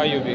IUB